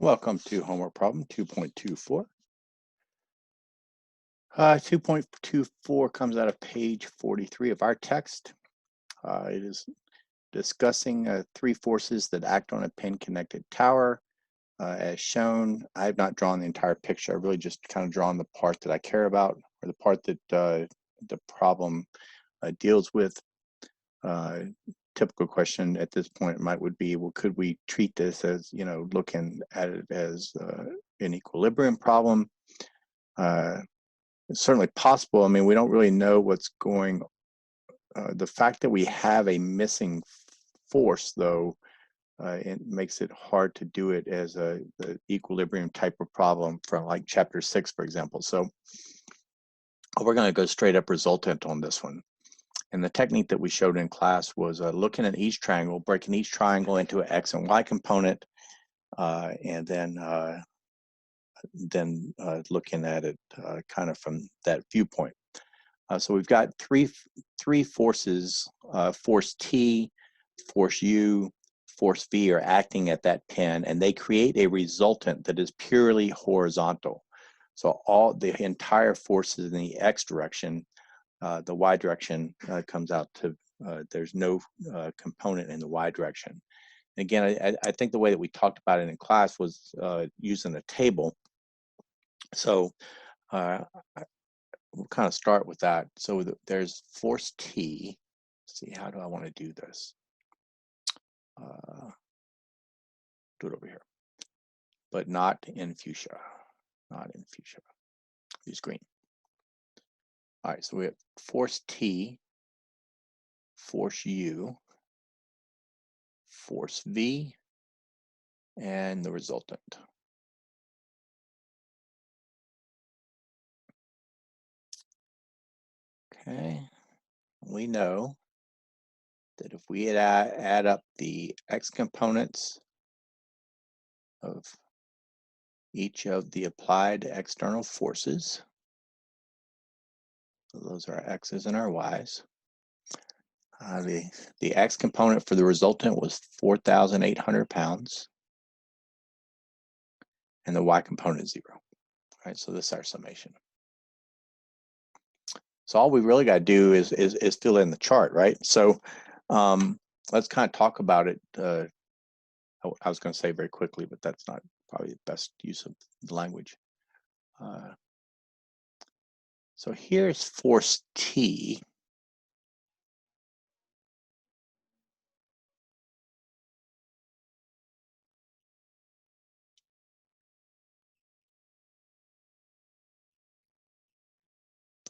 Welcome to homework problem 2.24. 2.24 comes out of page 43 of our text. It is discussing three forces that act on a pin-connected tower. As shown, I have not drawn the entire picture. I've really just kind of drawn the part that I care about, or the part that the problem deals with. Typical question at this point would be, well, could we treat this as, looking at it as an equilibrium problem? It's certainly possible. I mean, we don't really know what's going. The fact that we have a missing force, though, it makes it hard to do it as the equilibrium type of problem from like chapter 6, for example. So we're going to go straight up resultant on this one. And the technique that we showed in class was looking at each triangle, breaking each triangle into an X and Y component, and then looking at it kind of from that viewpoint. So we've got three forces, force T, force U, force V are acting at that pin, and they create a resultant that is purely horizontal. So all the entire forces in the X direction, the Y direction comes out to, there's no component in the Y direction. And again, I think the way that we talked about it in class was using a table. So we'll kind of start with that. So there's force T. Let's see, how do I want to do this? Do it over here, but not in fuchsia. Not in fuchsia. Use green. All right, so we have force T, force U, force V, and the resultant. Okay, we know that if we add up the X components of each of the applied external forces, so those are our X's and our Y's, the X component for the resultant was 4,800 pounds, and the Y component is 0. All right, so this is our summation. So all we really got to do is fill in the chart, right? So let's kind of talk about it. I was going to say very quickly, but that's not probably the best use of the language. So here's force T.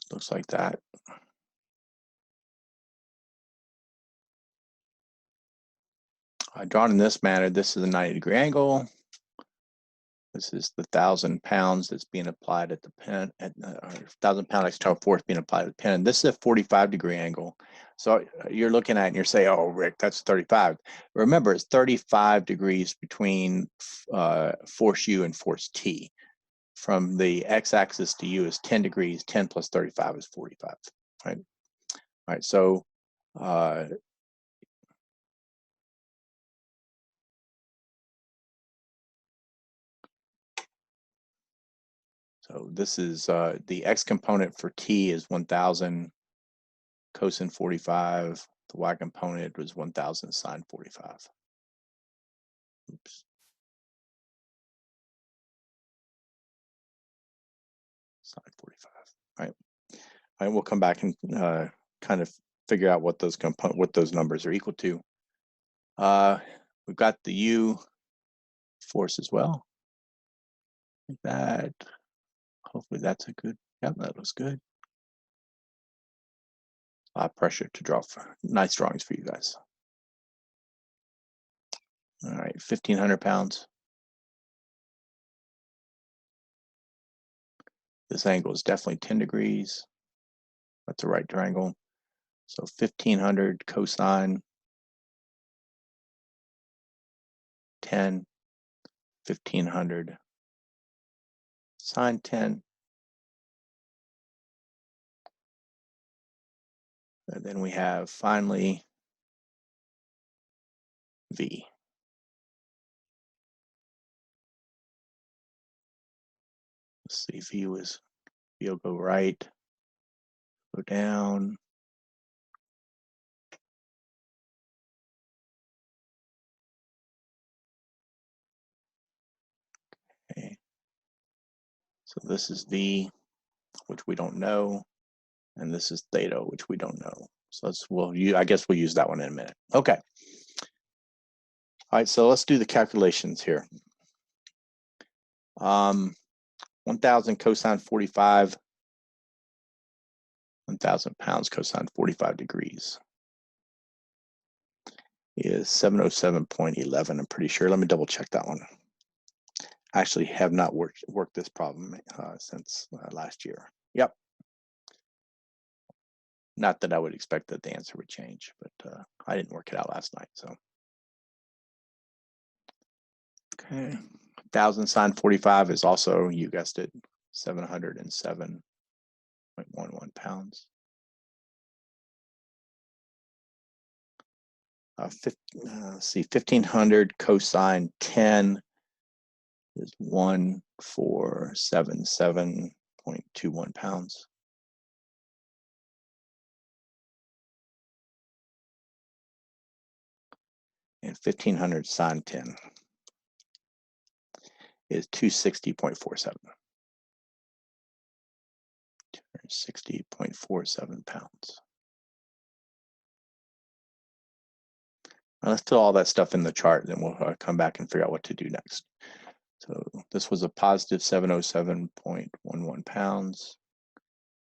Looks like that. Drawn in this manner, this is a 90-degree angle. This is the 1,000 pounds that's being applied at the pin, or 1,000-pound external force being applied at the pin. And this is a 45-degree angle. So you're looking at it and you're saying, oh, Rick, that's 35. Remember, it's 35 degrees between force U and force T. From the x-axis to U is 10 degrees. 10 plus 35 is 45, right? All right, so so this is the X component for T is 1,000 cosine 45. The Y component was 1,000 sine 45. Oops. Sine 45. All right. All right. We'll come back and kind of figure out what those numbers are equal to. We've got the U force as well. Like that. Hopefully that's a good. Yep, that looks good. A lot of pressure to draw for nice drawings for you guys. All right, 1,500 pounds. This angle is definitely 10 degrees. That's a right triangle. So 1,500 cosine 10, 1,500 sine 10. And then we have finally V. let's see, V will go right, go down. Okay. So this is V, which we don't know, and this is theta, which we don't know. So I guess we'll use that one in a minute. Okay. All right, so let's do the calculations here. 1,000 cosine 45, 1,000 pounds cosine 45 degrees is 707.11. I'm pretty sure. Let me double check that one. I actually have not worked this problem since last year. Yep. Not that I would expect that the answer would change, but I didn't work it out last night. So, okay. 1,000 sine 45 is also, you guessed it, 707.11 pounds. 1,500 cosine 10 is 1,477.21 pounds. And 1,500 sine 10 is 260.47. 260.47 pounds. Now let's fill all that stuff in the chart, then we'll come back and figure out what to do next. So this was a positive 707.11 pounds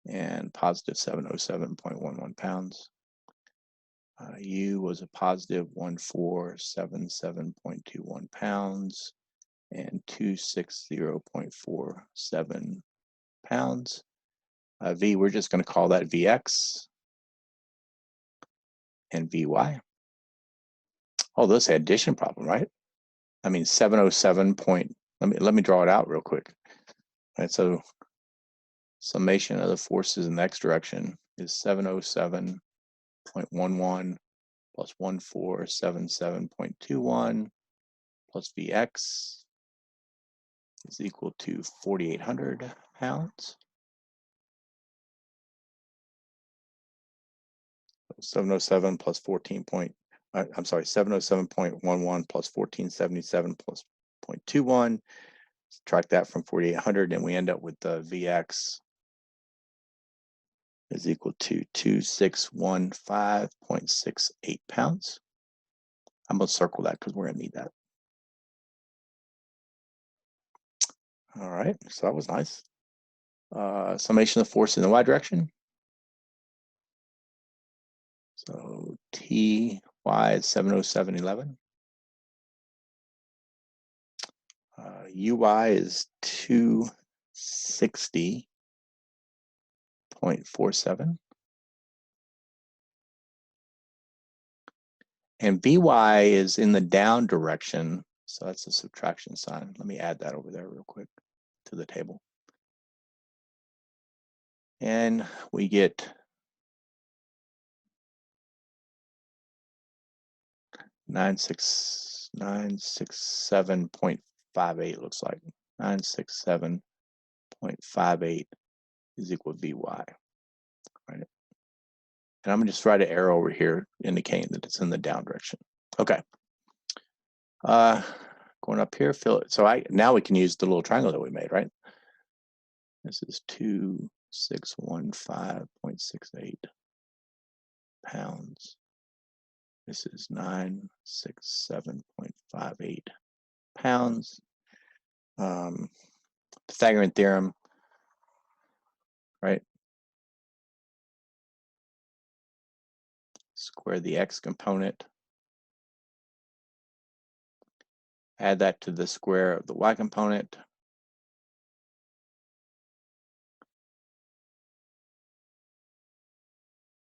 and positive 707.11 pounds. U was a positive 1,477.21 pounds and 260.47 pounds. V, we're just going to call that Vx and Vy. Oh, this is an addition problem, right? I mean, 707 point, let me draw it out real quick. All right, so summation of the forces in the x direction is 707.11 plus 1,477.21 plus Vx is equal to 4,800 pounds. 707 plus 707.11 plus 1,477 plus 0.21. Subtract that from 4,800, and we end up with the Vx is equal to 2,615.68 pounds. I'm going to circle that because we're going to need that. All right, so that was nice. Summation of force in the y direction. So Ty is 707.11. Uy is 260.47. And Vy is in the down direction, so that's a subtraction sign. Let me add that over there real quick to the table. And we get 967.58 looks like. 967.58 is equal to Vy. Right? And I'm gonna just write an arrow over here indicating that it's in the down direction. Okay. Going up here, fill it. So now we can use the little triangle that we made, right? This is 2,615.68 pounds. This is 967.58 pounds. Pythagorean theorem, right? Square the x component. Add that to the square of the y component.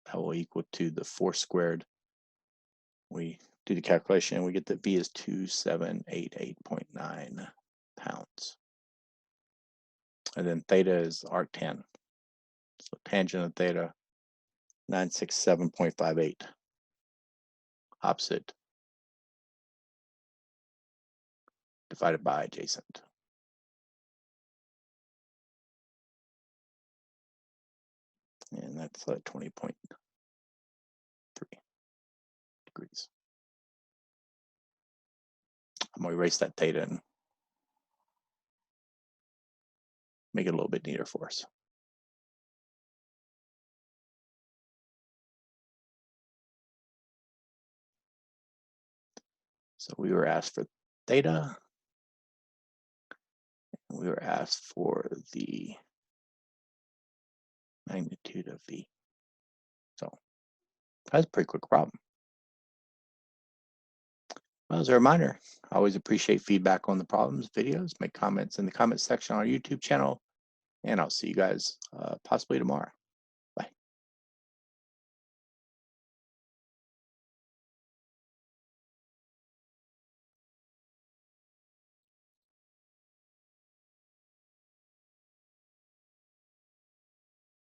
That will equal to the force squared. We do the calculation and we get that V is 2,788.9 pounds. And then theta is arctan. So tangent of theta, 967.58. Opposite divided by adjacent. And that's 20.3 degrees. I'm going to erase that theta and make it a little bit neater for us. So we were asked for theta. We were asked for the magnitude of V. So that's a pretty quick problem. Well, as a reminder, I always appreciate feedback on the problems, videos. Make comments in the comments section on our YouTube channel, and I'll see you guys possibly tomorrow.